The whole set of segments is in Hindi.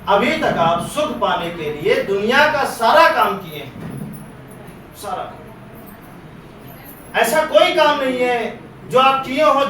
अभी तक आप सुख पाने के लिए दुनिया का सारा काम किए हैं, सारा। ऐसा कोई काम नहीं है जो आप किए हो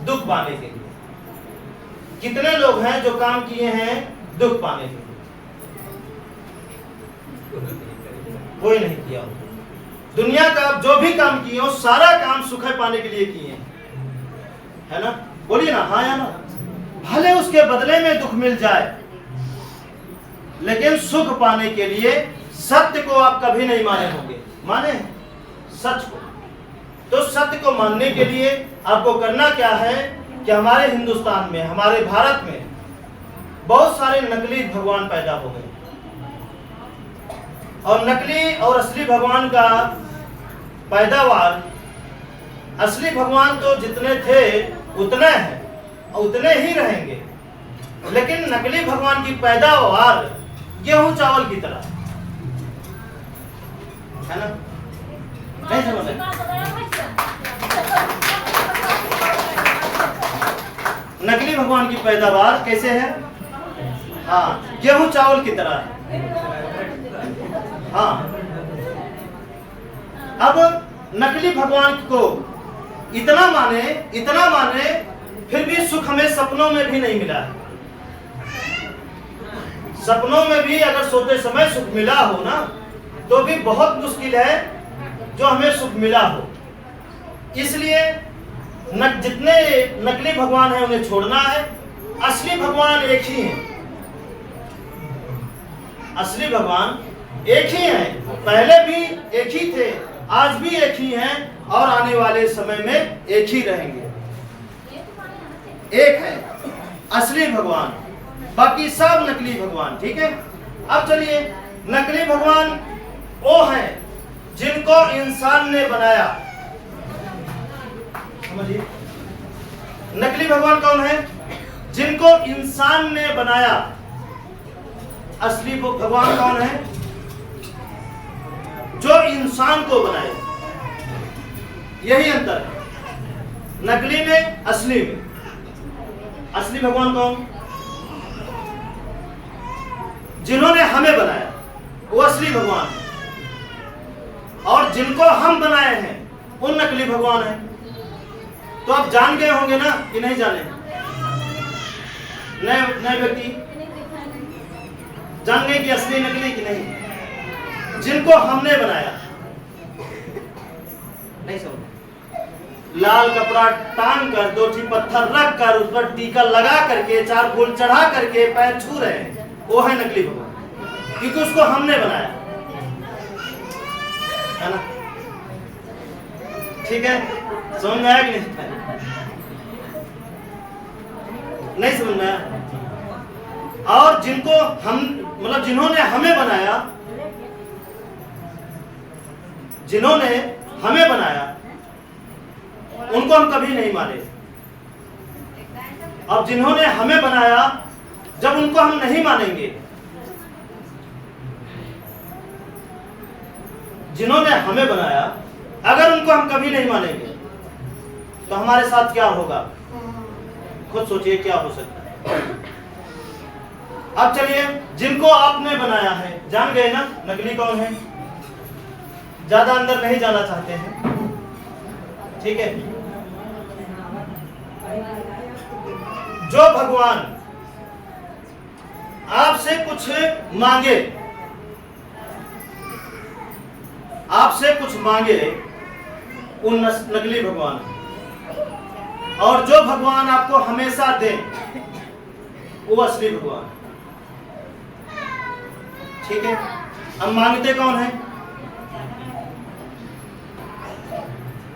दुख पाने के लिए। कितने लोग हैं जो काम किए हैं दुख पाने के लिए? कोई नहीं किया हो। दुनिया का आप जो भी काम किए हो सारा काम सुख पाने के लिए किए हैं, है ना? बोलिए ना, हाँ या ना? भले उसके बदले में दुख मिल जाए, लेकिन सुख पाने के लिए सत्य को आप कभी नहीं माने होंगे। माने सच को। तो सत्य को मानने के लिए आपको करना क्या है कि हमारे हिंदुस्तान में, हमारे भारत में बहुत सारे नकली भगवान पैदा हो गए, और नकली और असली भगवान का पैदावार, असली भगवान तो जितने थे उतने हैं और उतने ही रहेंगे, लेकिन नकली भगवान की पैदावार गेहूं चावल की तरह है ना? नहीं समझ रहे? नकली भगवान की पैदावार कैसे है? हाँ, गेहूं चावल की तरह है। हाँ, अब नकली भगवान को इतना माने फिर भी सुख हमें सपनों में भी नहीं मिला है। सपनों में भी अगर सोते समय सुख मिला हो ना, तो भी बहुत मुश्किल है जो हमें सुख मिला हो। इसलिए जितने नकली भगवान हैं उन्हें छोड़ना है। असली भगवान एक ही है। असली भगवान एक ही है, पहले भी एक ही थे, आज भी एक ही हैं और आने वाले समय में एक ही रहेंगे। एक है असली भगवान, बाकी सब नकली भगवान। ठीक है? अब चलिए, नकली भगवान वो हैं जिनको इंसान ने बनाया। समझिए, नकली भगवान कौन है? जिनको इंसान ने बनाया। असली भगवान कौन है? जो इंसान को बनाए। यही अंतर है नकली में असली में। असली भगवान कौन? जिन्होंने हमें बनाया, वो असली भगवान है। और जिनको हम बनाए हैं वो नकली भगवान है। तो आप जान गए होंगे ना कि नहीं जाने? नए व्यक्ति जान गए कि असली नकली कि नहीं? जिनको हमने बनाया, नहीं समझ? लाल कपड़ा टांग कर, 2 पत्थर रख कर, उस पर टीका लगा करके, 4 फूल चढ़ा करके पैर छू रहे हैं, वो है नकली भगवान, क्योंकि उसको हमने बनाया, है ना? ठीक है? समझ में आया कि नहीं? नहीं समझ में आया? और जिनको हम, मतलब जिन्होंने हमें बनाया, जिन्होंने हमें बनाया, उनको हम कभी नहीं माने। अब जिन्होंने हमें बनाया, जब उनको हम नहीं मानेंगे, जिन्होंने हमें बनाया अगर उनको हम कभी नहीं मानेंगे, तो हमारे साथ क्या होगा? खुद सोचिए क्या हो सकता है। अब चलिए, जिनको आपने बनाया है, जान गए ना नकली कौन है? ज्यादा अंदर नहीं जाना चाहते हैं, ठीक है? जो भगवान आपसे कुछ मांगे, आपसे कुछ मांगे, उन नकली भगवान। और जो भगवान आपको हमेशा दे, वो असली भगवान। ठीक है? अब मांगते कौन है?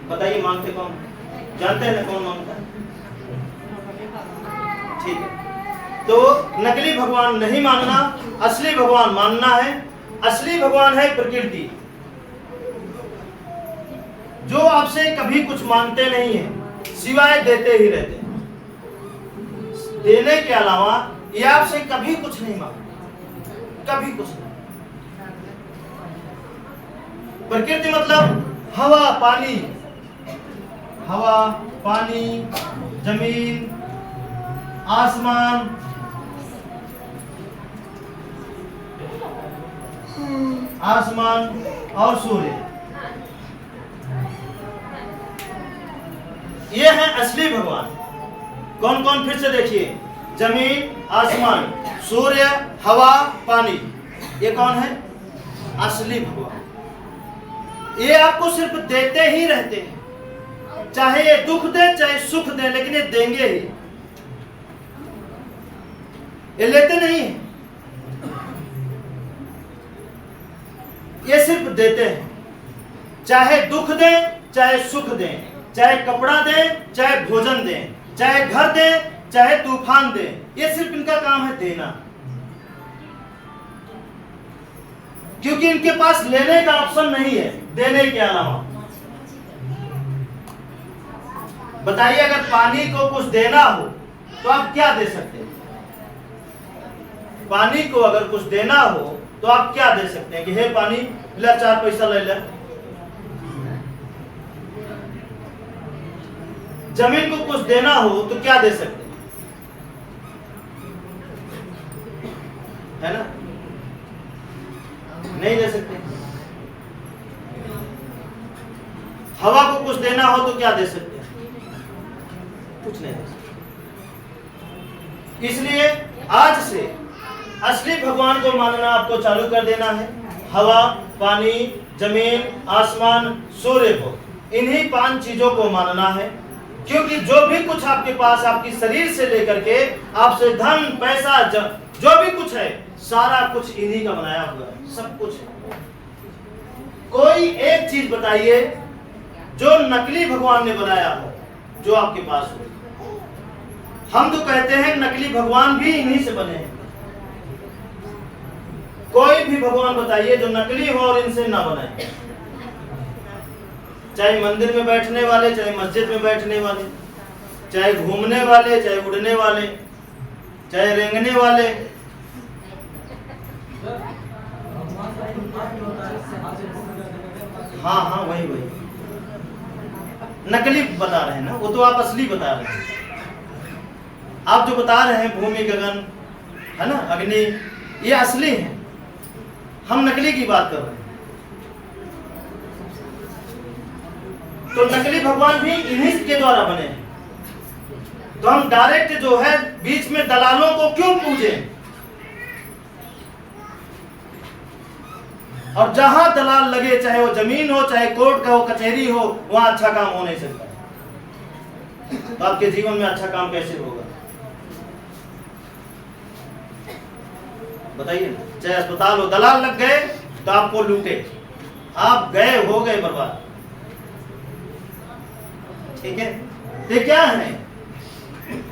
बताइए, मांगते कौन? जानते हैं कौन मांगता है? ठीक है, तो नकली भगवान नहीं मानना, असली भगवान मानना है। असली भगवान है प्रकृति, जो आपसे कभी कुछ मांगते नहीं है, सिवाय देते ही रहते हैं। देने के अलावा ये आपसे कभी कुछ नहीं मांगते, कभी कुछ नहीं। प्रकृति मतलब हवा पानी, हवा पानी, जमीन, आसमान, आसमान और सूर्य, ये है असली भगवान। कौन कौन? फिर से देखिए, जमीन, आसमान, सूर्य, हवा, पानी, ये कौन है? असली भगवान। ये आपको सिर्फ देते ही रहते हैं, चाहे ये दुख दे चाहे सुख दे, लेकिन ये देंगे ही, ये लेते नहीं है, ये सिर्फ देते हैं। चाहे दुख दे चाहे सुख दे, चाहे कपड़ा दे चाहे भोजन दे, चाहे घर दे चाहे तूफान दे, ये सिर्फ इनका काम है देना। क्योंकि इनके पास लेने का ऑप्शन नहीं है देने के अलावा। बताइए, अगर पानी को कुछ देना हो तो आप क्या दे सकते हैं? पानी को अगर कुछ देना हो तो आप क्या दे सकते हैं कि हे पानी ले 4 पैसा ले ले। जमीन को कुछ देना हो तो क्या दे सकते हैं? है ना? नहीं दे सकते। हवा को कुछ देना हो तो क्या दे सकते हैं? कुछ नहीं दे सकते। इसलिए आज से असली भगवान को मानना आपको चालू कर देना है। हवा, पानी, जमीन, आसमान, सूर्य को, इन्हीं 5 चीजों को मानना है। क्योंकि जो भी कुछ आपके पास, आपकी शरीर से लेकर के आपसे धन, पैसा, जो भी कुछ है, सारा कुछ इन्हीं का बनाया हुआ है, सब कुछ है। कोई एक चीज बताइए जो नकली भगवान ने बनाया हो, जो आपके पास हो। हम तो कहते हैं नकली भगवान भी इन्हीं से बने हैं। कोई भी भगवान बताइए जो नकली हो और इनसे ना बने। चाहे मंदिर में बैठने वाले, चाहे मस्जिद में बैठने वाले, चाहे घूमने वाले, चाहे उड़ने वाले, चाहे रेंगने वाले, हाँ हाँ वही नकली बता रहे हैं ना, वो तो आप असली बता रहे हैं। आप जो बता रहे हैं भूमि, गगन, है ना, अग्नि, ये असली है। हम नकली की बात कर रहे हैं। तो नकली भगवान भी इन्हीं के द्वारा बने हैं। तो हम डायरेक्ट जो है बीच में दलालों को क्यों पूजें? और जहां दलाल लगे, चाहे वो जमीन हो, चाहे कोर्ट का हो, कचहरी हो, वहां अच्छा काम हो नहीं सकता। तो आपके जीवन में अच्छा काम कैसे होगा? बताइए। चाहे अस्पताल हो, दलाल लग गए तो आपको लूटे, आप गए, हो गए बर्बाद। ठीक है? ये क्या है?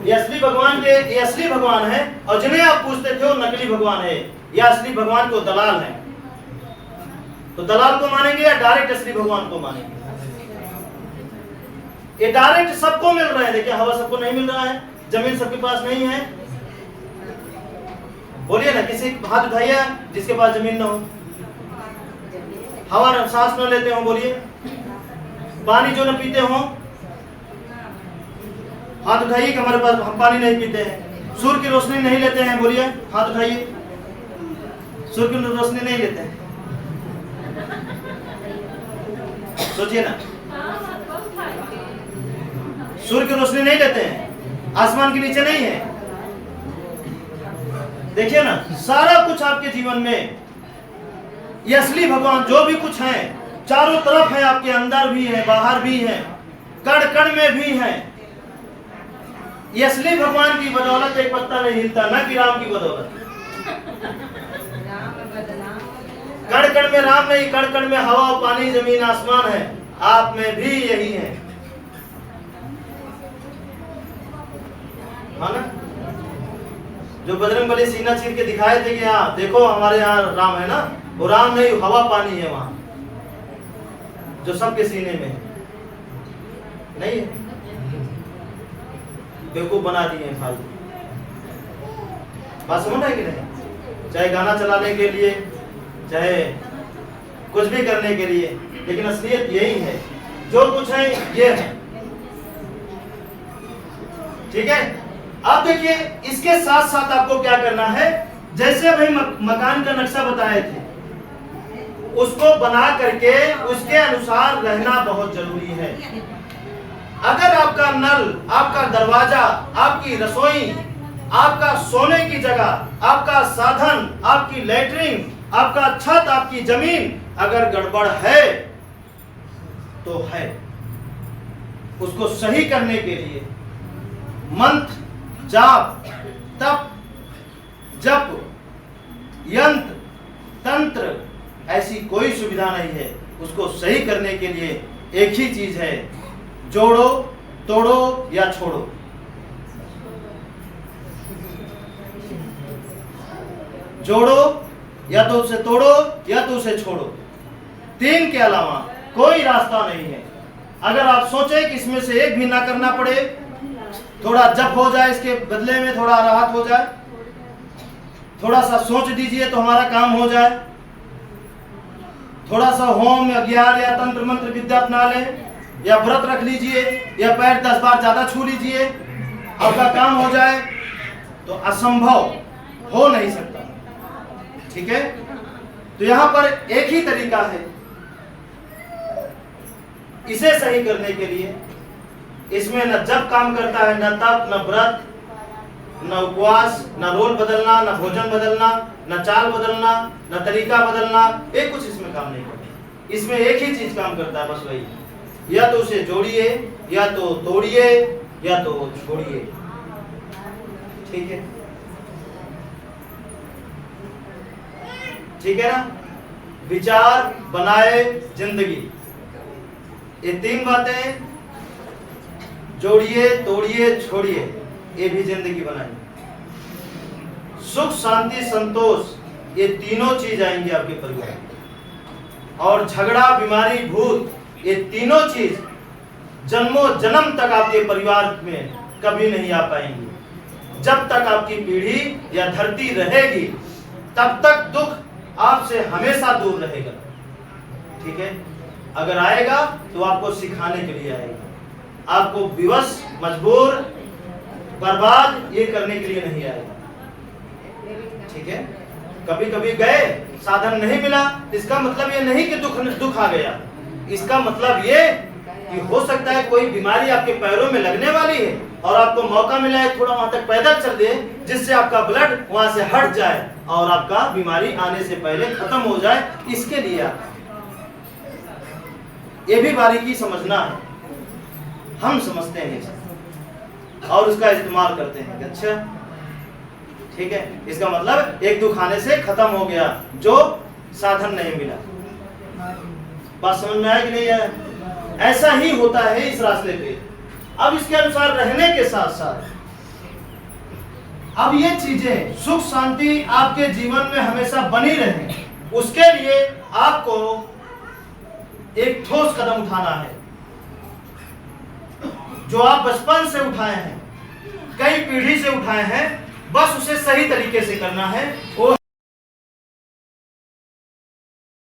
ये असली भगवान के, ये असली भगवान है। और जिन्हें आप पूछते थे वो नकली भगवान है। ये असली भगवान को दलाल है। तो दलाल को मानेंगे या डायरेक्ट असली भगवान को मानेंगे? ये डायरेक्ट सबको मिल रहा है। देखिए, हवा सबको नहीं मिल रहा है, जमीन सबके पास नहीं है। बोलिए ना, किसी हाथ उठाइए जिसके पास जमीन ना हो, हवा सांस न लेते हो, बोलिए। पानी जो न पीते हो, हाथ उठाइए कि हमारे पास, हम पानी नहीं पीते हैं। सूर्य की रोशनी नहीं लेते हैं, बोलिए, हाथ उठाइए। सूर्य की रोशनी नहीं लेते हैं, सोचिए ना। सूर्य की रोशनी नहीं लेते हैं, आसमान के नीचे नहीं है। देखिए ना, सारा कुछ आपके जीवन में ये असली भगवान जो भी कुछ है, चारों तरफ है, आपके अंदर भी है, बाहर भी है, कण कण में भी है। ये असली भगवान की बदौलत एक पत्ता नहीं हिलता, न कि राम की बदौलत। कण कण में राम नहीं, कण कण में हवा, पानी, जमीन, आसमान है। आप में भी यही है, हाँ ना? जो बजरंगबली सीना चीर के दिखाए थे कि हाँ देखो हमारे यहाँ राम है ना, वो राम नहीं, हवा पानी है वहां, जो सबके सीने में है। नहीं है, बेवकूफ बना दिए फालतू। बात समझ रहे कि नहीं? चाहे गाना चलाने के लिए, चाहे कुछ भी करने के लिए, लेकिन असलियत यही है। जो कुछ है ये है। ठीक है? अब देखिए, इसके साथ साथ आपको क्या करना है। जैसे अभी मकान का नक्शा बताए थे, उसको बना करके उसके अनुसार रहना बहुत जरूरी है। अगर आपका नल, आपका दरवाजा, आपकी रसोई, आपका सोने की जगह, आपका साधन, आपकी लैट्रिन, आपका छत, आपकी जमीन अगर गड़बड़ है तो है, उसको सही करने के लिए मंत्र, जाप, तप, जप, यंत्र, तंत्र ऐसी कोई सुविधा नहीं है। उसको सही करने के लिए एक ही चीज है, जोड़ो, तोड़ो या छोड़ो। जोड़ो या तो उसे तोड़ो या तो उसे छोड़ो, तीन के अलावा कोई रास्ता नहीं है। अगर आप सोचें कि इसमें से एक भी ना करना पड़े, थोड़ा जप हो जाए, इसके बदले में थोड़ा राहत हो जाए, थोड़ा सा सोच दीजिए तो हमारा काम हो जाए, थोड़ा सा होम या ज्ञान या तंत्र मंत्र विद्या अपना ले, या व्रत रख लीजिए, या पैर 10 बार ज्यादा छू लीजिए, आपका काम हो जाए, तो असंभव हो नहीं सकता। ठीक है, तो यहां पर एक ही तरीका है इसे सही करने के लिए। इसमें न जप काम करता है, न तप, न व्रत, न उपवास, न रोल बदलना, न भोजन बदलना, न चाल बदलना, न तरीका बदलना, एक कुछ इसमें काम नहीं करता। इसमें एक ही चीज काम करता है, बस वही, या तो उसे जोड़िए, या तो तोड़िए, या तो छोड़िए। ठीक है, ठीक है ना। विचार बनाए जिंदगी, ये तीन बातें, जोड़िए, तोड़िए, छोड़िए, ये भी जिंदगी बनाइए। सुख, शांति, संतोष, ये तीनों चीज आएंगे आपके परिवार में। और झगड़ा, बीमारी, भूत, ये तीनों चीज जन्मों जन्म तक आपके परिवार में कभी नहीं आ पाएंगी। जब तक आपकी पीढ़ी या धरती रहेगी तब तक दुख आपसे हमेशा दूर रहेगा। ठीक है, अगर आएगा तो आपको सिखाने के लिए आएगा, आपको विवश, मजबूर, बर्बाद ये करने के लिए नहीं आएगा। ठीक है, कभी कभी गए, साधन नहीं मिला, इसका मतलब ये नहीं कि दुख आ गया। इसका मतलब ये कि हो सकता है कोई बीमारी आपके पैरों में लगने वाली है और आपको मौका मिला है थोड़ा वहां तक पैदल चल दे, जिससे आपका ब्लड वहां से हट जाए और आपका बीमारी आने से पहले खत्म हो जाए। इसके लिए आप ये भी बारीकी समझना है। हम समझते हैं और उसका इस्तेमाल करते हैं। अच्छा, ठीक है, इसका मतलब एक दुख आने से खत्म हो गया जो साधन नहीं मिला। बात समझ में आया कि नहीं आया? ऐसा ही होता है इस रास्ते पे। अब इसके अनुसार रहने के साथ साथ अब ये चीजें सुख शांति आपके जीवन में हमेशा बनी रहे, उसके लिए आपको एक ठोस कदम उठाना है, जो आप बचपन से उठाए हैं, कई पीढ़ी से उठाए हैं, बस उसे सही तरीके से करना है। वो